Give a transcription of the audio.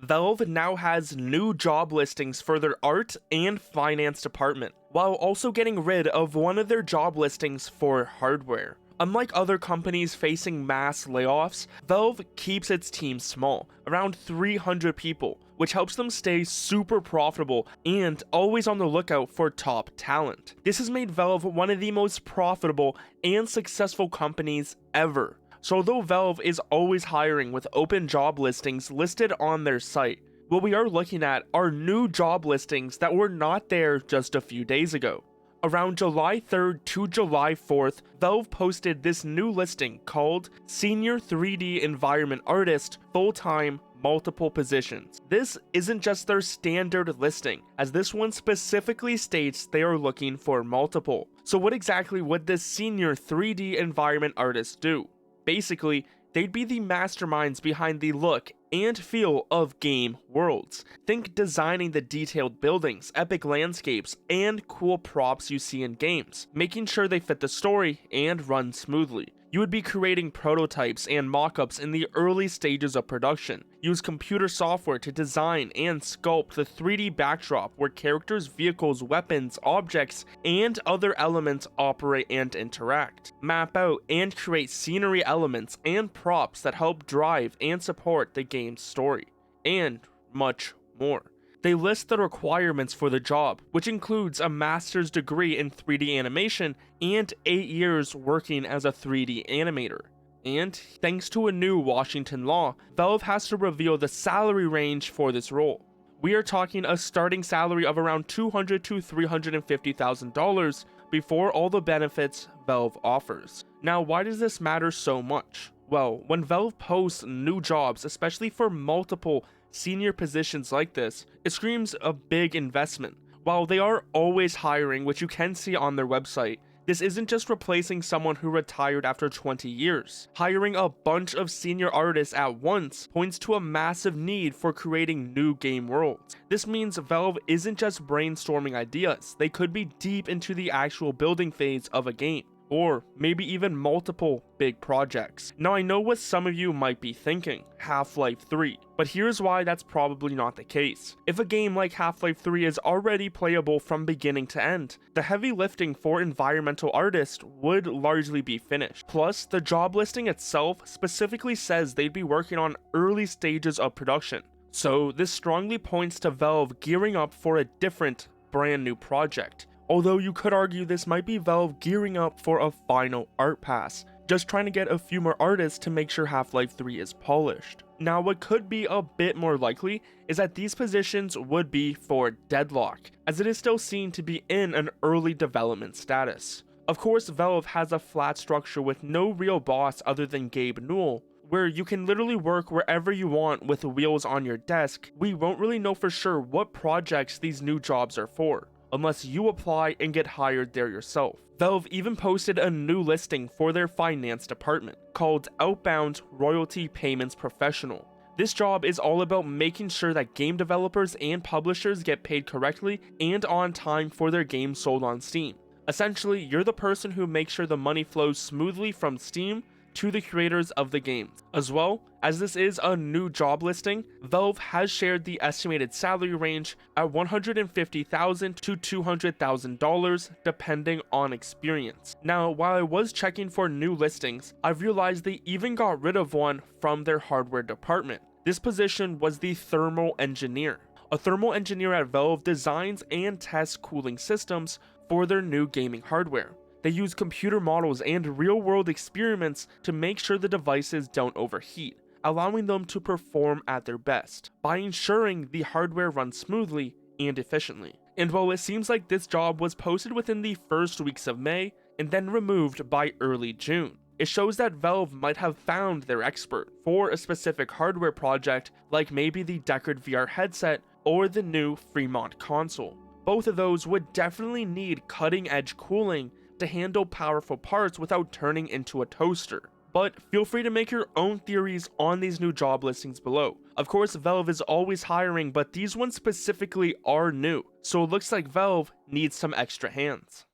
Valve now has new job listings for their art and finance department, while also getting rid of one of their job listings for hardware. Unlike other companies facing mass layoffs, Valve keeps its team small, around 300 people, which helps them stay super profitable and always on the lookout for top talent. This has made Valve one of the most profitable and successful companies ever. So although Valve is always hiring with open job listings listed on their site, what we are looking at are new job listings that were not there just a few days ago. Around July 3rd to July 4th, Valve posted this new listing called Senior 3D Environment Artist Full-Time Multiple Positions. This isn't just their standard listing, as this one specifically states they are looking for multiple. So what exactly would this Senior 3D Environment Artist do? Basically, they'd be the masterminds behind the look and feel of game worlds. Think designing the detailed buildings, epic landscapes, and cool props you see in games, making sure they fit the story and run smoothly. You would be creating prototypes and mock-ups in the early stages of production. Use computer software to design and sculpt the 3D backdrop where characters, vehicles, weapons, objects, and other elements operate and interact. Map out and create scenery elements and props that help drive and support the game's story, and much more. They list the requirements for the job, which includes a master's degree in 3D animation and 8 years working as a 3D animator. And thanks to a new Washington law, Valve has to reveal the salary range for this role. We are talking a starting salary of around $200,000 to $350,000 before all the benefits Valve offers. Now, why does this matter so much? Well, when Valve posts new jobs, especially for multiple senior positions like this, it screams a big investment. While they are always hiring, which you can see on their website, this isn't just replacing someone who retired after 20 years. Hiring a bunch of senior artists at once points to a massive need for creating new game worlds. This means Valve isn't just brainstorming ideas, they could be deep into the actual building phase of a game, or maybe even multiple big projects. Now I know what some of you might be thinking, Half-Life 3, but here's why that's probably not the case. If a game like Half-Life 3 is already playable from beginning to end, the heavy lifting for environmental artists would largely be finished. Plus, the job listing itself specifically says they'd be working on early stages of production. So this strongly points to Valve gearing up for a different, brand new project. Although you could argue this might be Valve gearing up for a final art pass, just trying to get a few more artists to make sure Half-Life 3 is polished. Now what could be a bit more likely is that these positions would be for Deadlock, as it is still seen to be in an early development status. Of course, Valve has a flat structure with no real boss other than Gabe Newell, where you can literally work wherever you want with wheels on your desk. We won't really know for sure what projects these new jobs are for, unless you apply and get hired there yourself. Valve even posted a new listing for their finance department called Outbound Royalty Payments Professional. This job is all about making sure that game developers and publishers get paid correctly and on time for their games sold on Steam. Essentially, you're the person who makes sure the money flows smoothly from Steam to the creators of the game. As well, as this is a new job listing, Valve has shared the estimated salary range at $150,000 to $200,000 depending on experience. Now, while I was checking for new listings, I've realized they even got rid of one from their hardware department. This position was the thermal engineer. A thermal engineer at Valve designs and tests cooling systems for their new gaming hardware. They use computer models and real-world experiments to make sure the devices don't overheat, allowing them to perform at their best, by ensuring the hardware runs smoothly and efficiently. And while it seems like this job was posted within the first weeks of May, and then removed by early June, it shows that Valve might have found their expert for a specific hardware project, like maybe the Deckard VR headset or the new Fremont console. Both of those would definitely need cutting-edge cooling to handle powerful parts without turning into a toaster. But feel free to make your own theories on these new job listings below. Of course, Valve is always hiring, but these ones specifically are new, so it looks like Valve needs some extra hands.